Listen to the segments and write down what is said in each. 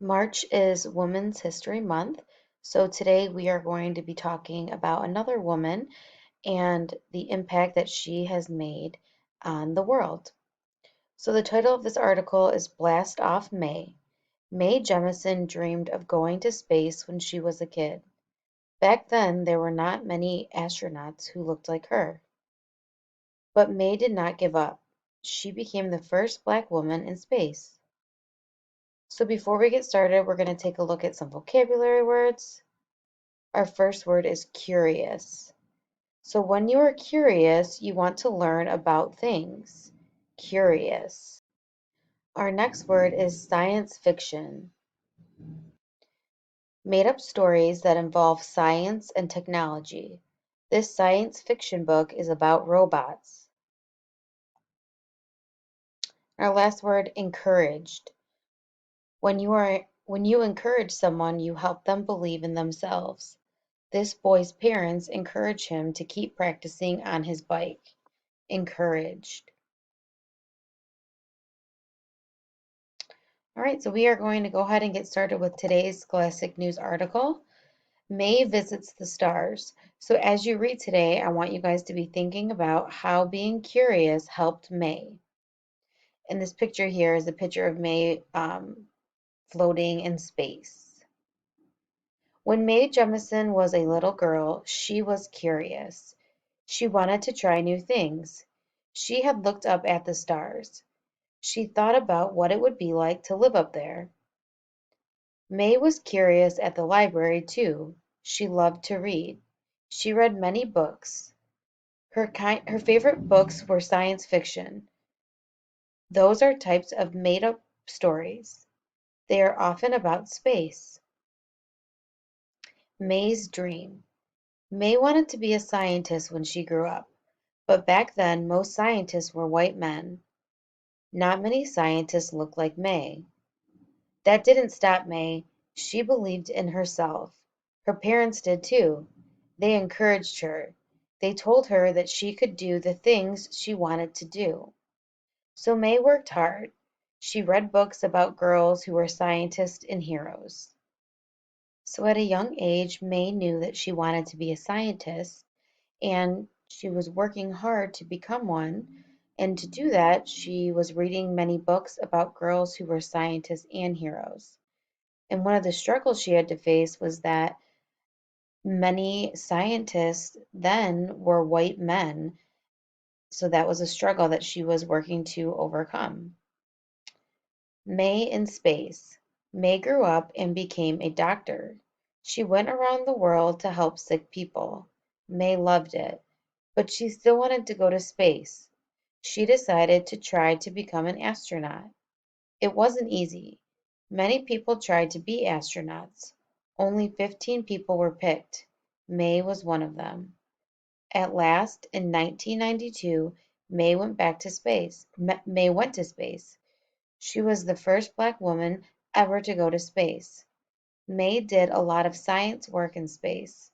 March is Women's History Month, so today we are going to be talking about another woman and the impact that she has made on the world. So the title of this article is Blast Off Mae. Mae Jemison dreamed of going to space when she was a kid. Back then, there were not many astronauts who looked like her. But Mae did not give up. She became the first Black woman in space. So before we get started, we're going to take a look at some vocabulary words. Our first word is curious. So when you are curious, you want to learn about things. Curious. Our next word is science fiction. Made up stories that involve science and technology. This science fiction book is about robots. Our last word, encouraged. When you encourage someone, you help them believe in themselves. This boy's parents encourage him to keep practicing on his bike. Encouraged. All right, so we are going to go ahead and get started with today's Scholastic News article. Mae visits the stars. So as you read today, I want you guys to be thinking about how being curious helped Mae. And this picture here is a picture of Mae floating in space. When Mae Jemison was a little girl, she was curious. She wanted to try new things. She had looked up at the stars. She thought about what it would be like to live up there. Mae was curious at the library, too. She loved to read. She read many books. Her favorite books were science fiction. Those are types of made-up stories. They are often about space. Mae's dream. Mae wanted to be a scientist when she grew up, but back then most scientists were white men. Not many scientists looked like Mae. That didn't stop Mae. She believed in herself. Her parents did too. They encouraged her. They told her that she could do the things she wanted to do. So Mae worked hard. She read books about girls who were scientists and heroes. So at a young age, Mae knew that she wanted to be a scientist, and she was working hard to become one. And to do that, she was reading many books about girls who were scientists and heroes. And one of the struggles she had to face was that many scientists then were white men. So that was a struggle that she was working to overcome. Mae in space. Mae grew up and became a doctor. She went around the world to help sick people. Mae loved it, but she still wanted to go to space. She decided to try to become an astronaut. It wasn't easy. Many people tried to be astronauts. Only 15 people were picked. Mae was one of them. At last, in 1992, Mae went back to space. Mae went to space. She was the first Black woman ever to go to space. Mae did a lot of science work in space.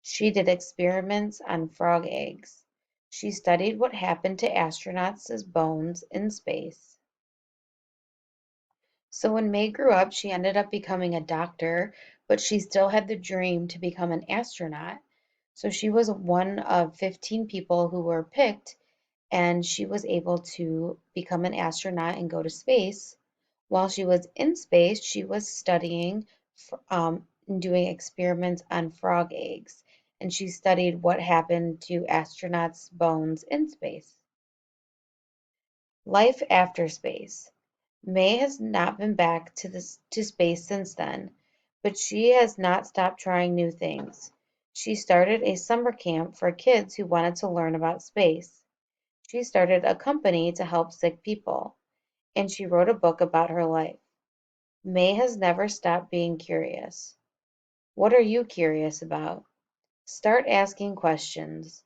She did experiments on frog eggs. She studied what happened to astronauts' bones in space. So when Mae grew up, she ended up becoming a doctor, but she still had the dream to become an astronaut. So she was one of 15 people who were picked, and she was able to become an astronaut and go to space. While she was in space, she was studying and doing experiments on frog eggs, and she studied what happened to astronauts' bones in space. Life after space. Mae has not been back to space since then, but she has not stopped trying new things. She started a summer camp for kids who wanted to learn about space. She started a company to help sick people, and she wrote a book about her life. Mae has never stopped being curious. What are you curious about? Start asking questions.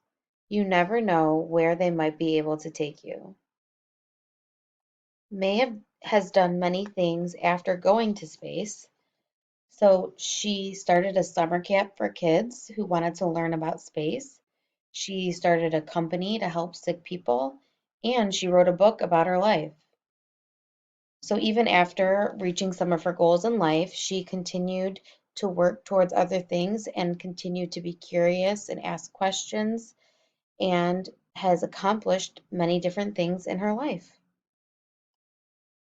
You never know where they might be able to take you. Has done many things after going to space. So she started a summer camp for kids who wanted to learn about space. She started a company to help sick people, and she wrote a book about her life. So even after reaching some of her goals in life, she continued to work towards other things and continued to be curious and ask questions and has accomplished many different things in her life.